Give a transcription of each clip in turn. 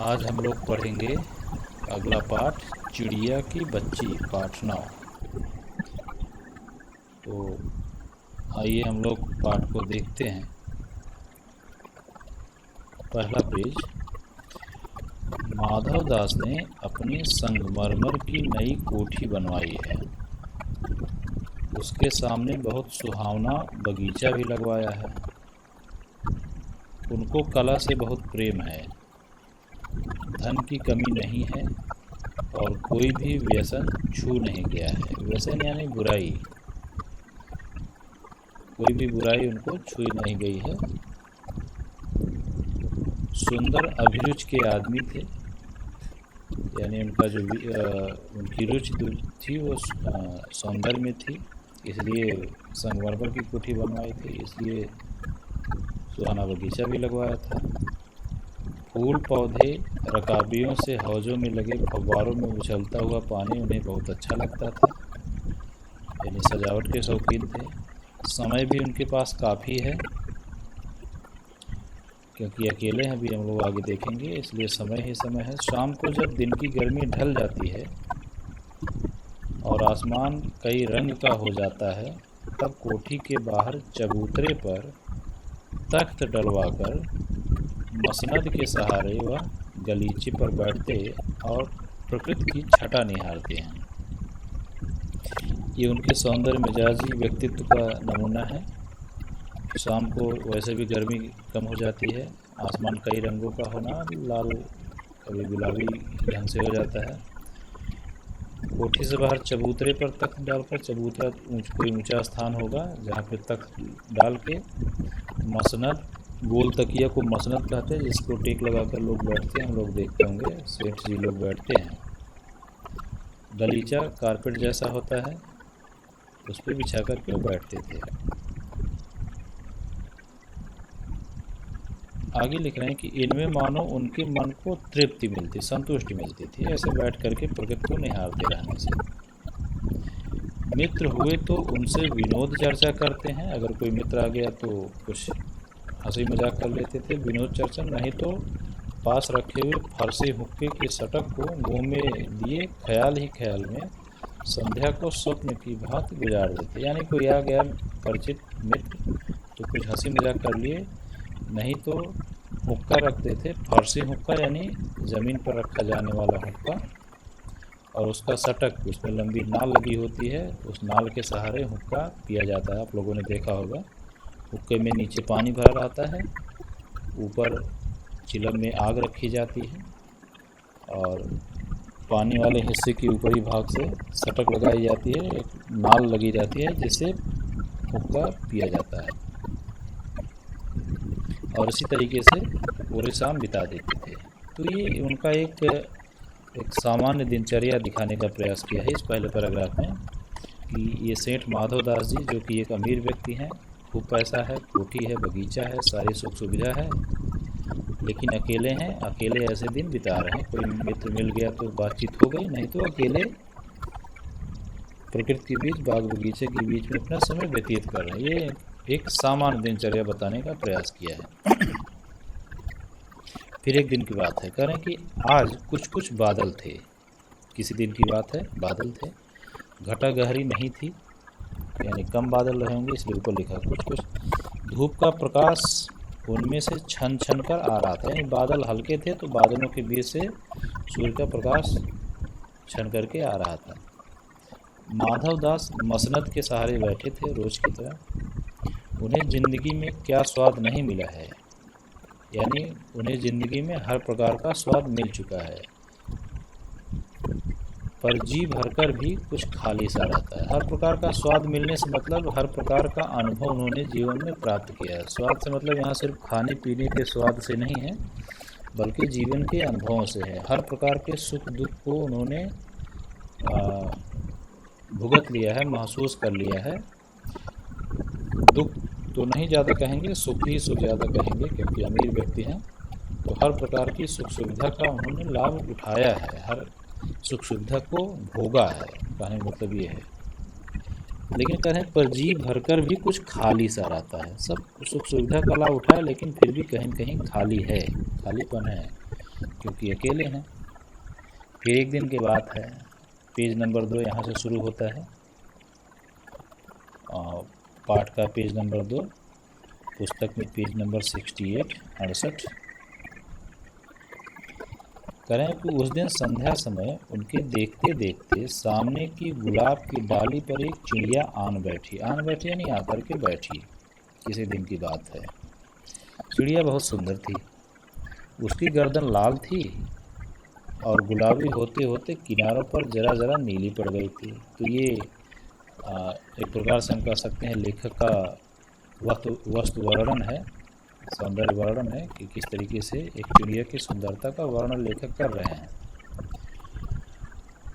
आज हम लोग पढ़ेंगे अगला पाठ चिड़िया की बच्ची पाठ 9। तो आइए हम लोग पाठ को देखते हैं। पहला पेज। माधव दास ने अपनी संगमरमर की नई कोठी बनवाई है। उसके सामने बहुत सुहावना बगीचा भी लगवाया है। उनको कला से बहुत प्रेम है। धन की कमी नहीं है और कोई भी व्यसन छू नहीं गया है। व्यसन यानी बुराई, कोई भी बुराई उनको छू नहीं गई है। सुंदर अभिरुचि के आदमी थे, यानी उनका जो उनकी रुचि थी वो सौंदर्य में थी, इसलिए संगमरमर की कोठी बनवाई थी, इसलिए सुहाना बगीचा भी लगवाया था। फूल पौधे रकाबियों से हौजों में लगे फव्वारों में उछलता हुआ पानी उन्हें बहुत अच्छा लगता था, यानी सजावट के शौकीन थे। समय भी उनके पास काफ़ी है, क्योंकि अकेले हैं, भी हम लोग आगे देखेंगे, इसलिए समय ही समय है। शाम को जब दिन की गर्मी ढल जाती है और आसमान कई रंग का हो जाता है, तब कोठी के बाहर चबूतरे पर तख्त डलवाकर मसनद के सहारे वह गलीचे पर बैठते और प्रकृति की छटा निहारते हैं। ये उनके सौंदर्य मिजाजी व्यक्तित्व का नमूना है। शाम को वैसे भी गर्मी कम हो जाती है, आसमान कई रंगों का होना, लाल कभी गुलाबी ढंग से हो जाता है। कोठी से बाहर चबूतरे पर तख्त डालकर, चबूतरा कोई ऊंचा स्थान होगा जहाँ पे तख्त डाल के मसनद, गोल तकिया को मसनद कहते हैं, जिसको टेक लगाकर लोग बैठते हैं, हम लोग देखते होंगे सेठ जी लोग बैठते हैं। गलीचा कारपेट जैसा होता है, उस पर बिछा करके वो बैठते थे। आगे लिख रहे हैं कि इनमें मानो उनके मन को तृप्ति मिलती, संतुष्टि मिलती थी, ऐसे बैठ करके प्रकृति को निहारते रहने से। मित्र हुए तो उनसे विनोद चर्चा करते हैं, अगर कोई मित्र आ गया तो कुछ हंसी मजाक कर लेते थे, विनोद चर्चा, नहीं तो पास रखे हुए फरसे हुक्के के सटक को मुंह में लिए ख्याल ही ख्याल में संध्या को स्वप्न की भांति गुजार देते। यानी कोई आ गया परिचित मित्र तो कुछ हंसी मजाक कर लिए, नहीं तो हुक्का रखते थे, फरसी हुक्का यानी ज़मीन पर रखा जाने वाला हुक्का, और उसका सटक, उसमें लंबी नाल लगी होती है, उस नाल के सहारे हुक्का पिया जाता है। आप लोगों ने देखा होगा, हुक्के में नीचे पानी भरा रहता है, ऊपर चिलम में आग रखी जाती है और पानी वाले हिस्से के ऊपरी भाग से सटक लगाई जाती है, एक नाल लगी जाती है जिससे हुक्का पिया जाता है, और इसी तरीके से पूरे शाम बिता देते थे। तो ये उनका एक सामान्य दिनचर्या दिखाने का प्रयास किया है इस पहले पैराग्राफ में, कि ये सेठ माधव दास जी जो कि एक अमीर व्यक्ति हैं, खूब पैसा है, कोठी है, बगीचा है, सारी सुख सुविधा है, लेकिन अकेले हैं, अकेले ऐसे दिन बिता रहे हैं। कोई मित्र मिल गया तो बातचीत हो गई, नहीं तो अकेले प्रकृति के बीच, बाग बगीचे के बीच में अपना समय व्यतीत कर रहे हैं। ये एक सामान्य दिनचर्या बताने का प्रयास किया है। फिर एक दिन की बात है, कह रहे हैं कि आज कुछ कुछ बादल थे। किसी दिन की बात है, बादल थे, घटा गहरी नहीं थी, यानी कम बादल रहे होंगे, इसलिए ऊपर लिखा कुछ कुछ। धूप का प्रकाश उनमें से छन छन कर आ रहा था, यानी बादल हल्के थे तो बादलों के बीच से सूर्य का प्रकाश छन करके आ रहा था। माधव दास मसनद के सहारे बैठे थे रोज की तरह। उन्हें ज़िंदगी में क्या स्वाद नहीं मिला है, यानी उन्हें ज़िंदगी में हर प्रकार का स्वाद मिल चुका है, पर जी भरकर भी कुछ खाली सा रहता है। हर प्रकार का स्वाद मिलने से मतलब हर प्रकार का अनुभव उन्होंने जीवन में प्राप्त किया है। स्वाद से मतलब यहाँ सिर्फ खाने पीने के स्वाद से नहीं है, बल्कि जीवन के अनुभवों से है। हर प्रकार के सुख दुख को उन्होंने भुगत लिया है, महसूस कर लिया है। दुख तो नहीं ज़्यादा कहेंगे, सुख ही सुख ज़्यादा कहेंगे, क्योंकि अमीर व्यक्ति हैं, तो हर प्रकार की सुख सुविधा का उन्होंने लाभ उठाया है, हर सुख सुविधा को भोगा है, कहने का मतलब ये है। लेकिन कह रहे हैं पर जी भरकर भी कुछ खाली सा रहता है। सब सुख सुविधा का लाभ उठाया, लेकिन फिर भी कहीं कहीं खाली है, खालीपन है। क्योंकि अकेले हैं। फिर एक दिन की बात है, पेज नंबर 2 यहाँ से शुरू होता है। पाठ का पेज नंबर 2, पुस्तक में पेज नंबर 68 करें कि उस दिन संध्या समय उनके देखते देखते सामने की गुलाब की डाली पर एक चिड़िया आन बैठी यानी आकर के बैठी। किसी दिन की बात है। चिड़िया बहुत सुंदर थी, उसकी गर्दन लाल थी और गुलाबी होते होते किनारों पर जरा जरा नीली पड़ गई थी। तो ये एक प्रकार से हम कह सकते हैं लेखक का वस्तु वर्णन है, सौंदर्य वर्णन है कि किस तरीके से एक चिड़िया की सुंदरता का वर्णन लेखक कर रहे हैं।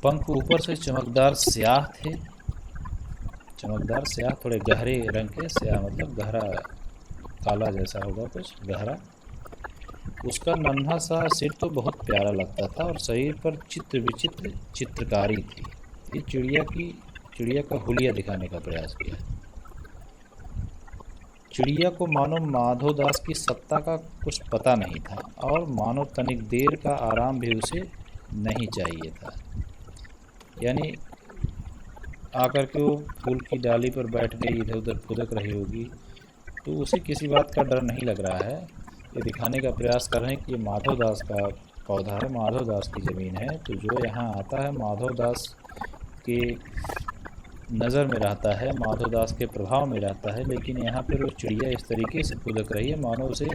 पंख ऊपर से चमकदार स्याह थे, चमकदार स्याह थोड़े गहरे रंग के, स्याह मतलब गहरा काला जैसा होगा कुछ गहरा। उसका नन्हा सा सिर तो बहुत प्यारा लगता था और शरीर पर चित्र विचित्र चित्रकारी थी। ये चिड़िया का हुलिया दिखाने का प्रयास किया। चिड़िया को मानो माधोदास की सत्ता का कुछ पता नहीं था और मानो तनिक देर का आराम भी उसे नहीं चाहिए था। यानी आकर के वो फूल की डाली पर बैठ गई, इधर उधर फुदक रही होगी, तो उसे किसी बात का डर नहीं लग रहा है। ये दिखाने का प्रयास कर रहे हैं कि ये माधवदास का पौधा है, माधवदास की ज़मीन है। तो जो यहाँ आता है माधवदास के नज़र में रहता है, माधवदास के प्रभाव में रहता है। लेकिन यहाँ पर वो चिड़िया इस तरीके से फुदक रही है मानो उसे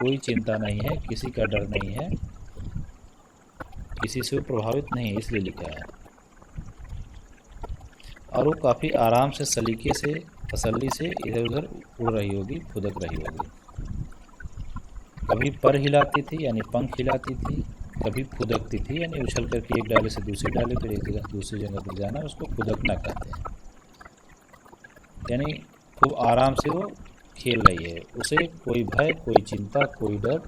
कोई चिंता नहीं है, किसी का डर नहीं है, किसी से वो प्रभावित नहीं है, इसलिए लिखा है। और वो काफ़ी आराम से सलीके से तसल्ली से इधर उधर उड़ रही होगी, फुदक रही होगी। कभी पर हिलाती थी यानी पंख हिलाती थी, कभी फुदकती थी यानी उछल करके एक डाले से दूसरी डाले पर एक जगह दूसरी जगह पर जाना, उसको फुदकना कहते हैं। यानी खूब आराम से वो खेल रही है, उसे कोई भय, कोई चिंता, कोई डर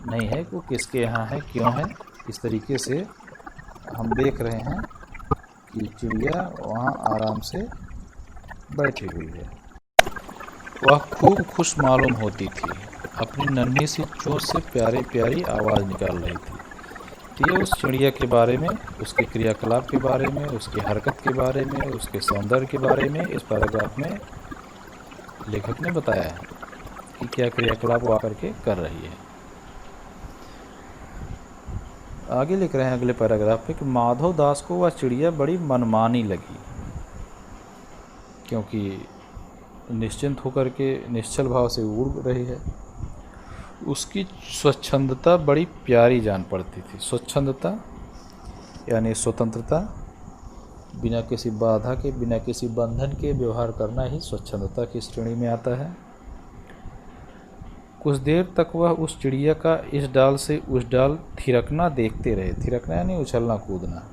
नहीं है कि वो किसके यहाँ है, क्यों है। इस तरीके से हम देख रहे हैं कि चिड़िया वहाँ आराम से बैठी हुई है। वह खूब खुश मालूम होती थी, अपनी नन्ही सी चोंच से प्यारी प्यारी आवाज़ निकाल रही थी। तो ये उस चिड़िया के बारे में, उसके क्रियाकलाप के बारे में, उसकी हरकत के बारे में, उसके सौंदर्य के बारे में इस पैराग्राफ में लेखक ने बताया है कि क्या क्रियाकलाप वो आकर के कर रही है। आगे लिख रहे हैं अगले पैराग्राफ पे कि माधवदास को वह चिड़िया बड़ी मनमानी लगी, क्योंकि निश्चिंत होकर के निश्चल भाव से उड़ रही है। उसकी स्वच्छंदता बड़ी प्यारी जान पड़ती थी। स्वच्छंदता यानी स्वतंत्रता, बिना किसी बाधा के, बिना किसी बंधन के व्यवहार करना ही स्वच्छंदता की श्रेणी में आता है। कुछ देर तक वह उस चिड़िया का इस डाल से उस डाल थिरकना देखते रहे। थिरकना यानी उछलना कूदना,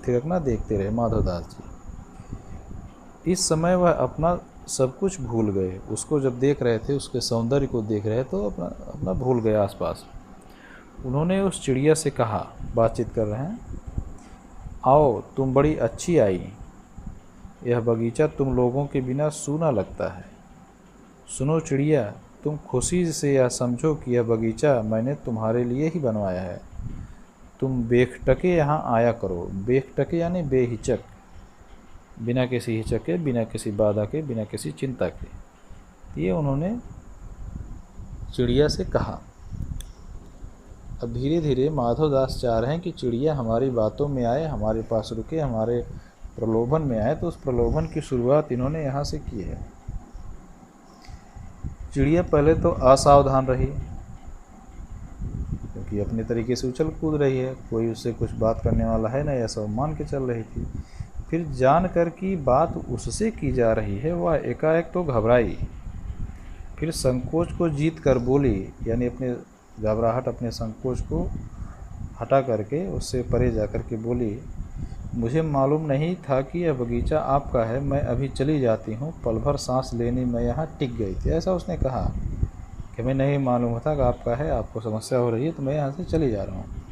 थिरकना देखते रहे माधवदास जी। इस समय वह अपना सब कुछ भूल गए। उसको जब देख रहे थे, उसके सौंदर्य को देख रहे तो अपना भूल गए आसपास। उन्होंने उस चिड़िया से कहा, बातचीत कर रहे हैं, आओ तुम बड़ी अच्छी आई, यह बगीचा तुम लोगों के बिना सूना लगता है। सुनो चिड़िया, तुम खुशी से यह समझो कि यह बगीचा मैंने तुम्हारे लिए ही बनवाया है। तुम बेखटके यहाँ आया करो। बेखटके यानी बेहिचक, बिना किसी हिचक के, बिना किसी बाधा के, बिना किसी चिंता के। ये उन्होंने चिड़िया से कहा। अब धीरे धीरे माधवदास चाह रहे हैं कि चिड़िया हमारी बातों में आए, हमारे पास रुके, हमारे प्रलोभन में आए। तो उस प्रलोभन की शुरुआत इन्होंने यहाँ से की है। चिड़िया पहले तो असावधान रही, क्योंकि अपने तरीके से उछल कूद रही है, कोई उससे कुछ बात करने वाला है ना, यह सब मान के चल रही थी। फिर जानकर कि बात उससे की जा रही है, वह एकाएक तो घबराई। फिर संकोच को जीत कर बोली, यानी अपने घबराहट, अपने संकोच को हटा करके उससे परे जा कर के बोली, मुझे मालूम नहीं था कि यह बगीचा आपका है, मैं अभी चली जाती हूँ। पल भर सांस लेने में यहाँ टिक गई थी। ऐसा उसने कहा कि मैं नहीं मालूम होता कि आपका है, आपको समस्या हो रही है, तो मैं यहाँ से चली जा रहा हूँ।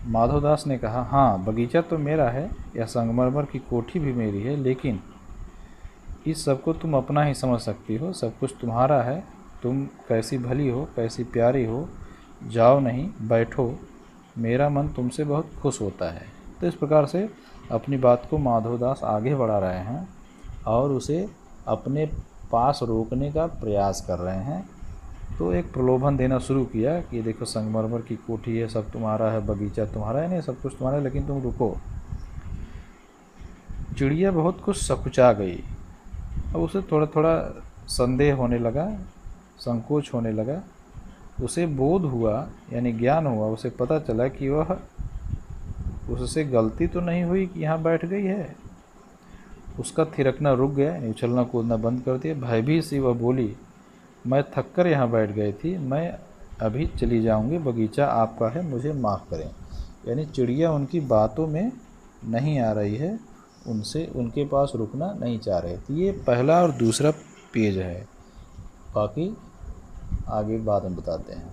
माधवदास ने कहा, हाँ बगीचा तो मेरा है, यह संगमरमर की कोठी भी मेरी है, लेकिन इस सब को तुम अपना ही समझ सकती हो, सब कुछ तुम्हारा है। तुम कैसी भली हो, कैसी प्यारी हो, जाओ नहीं, बैठो, मेरा मन तुमसे बहुत खुश होता है। तो इस प्रकार से अपनी बात को माधवदास आगे बढ़ा रहे हैं और उसे अपने पास रोकने का प्रयास कर रहे हैं। तो एक प्रलोभन देना शुरू किया कि देखो संगमरमर की कोठी है, सब तुम्हारा है, बगीचा तुम्हारा है, नहीं सब कुछ तुम्हारा है, लेकिन तुम रुको। चिड़िया बहुत कुछ सकुचा गई। अब उसे थोड़ा थोड़ा संदेह होने लगा, संकोच होने लगा। उसे बोध हुआ, यानी ज्ञान हुआ, उसे पता चला कि वह उससे गलती तो नहीं हुई कि यहाँ बैठ गई है। उसका थिरकना रुक गया, उछलना कूदना बंद कर दिया। भयभीत सी वह बोली, मैं थक कर यहाँ बैठ गई थी, मैं अभी चली जाऊँगी, बगीचा आपका है, मुझे माफ़ करें। यानी चिड़िया उनकी बातों में नहीं आ रही है, उनसे उनके पास रुकना नहीं चाह रहे थे। ये पहला और दूसरा पेज है, बाकी आगे बाद में बताते हैं।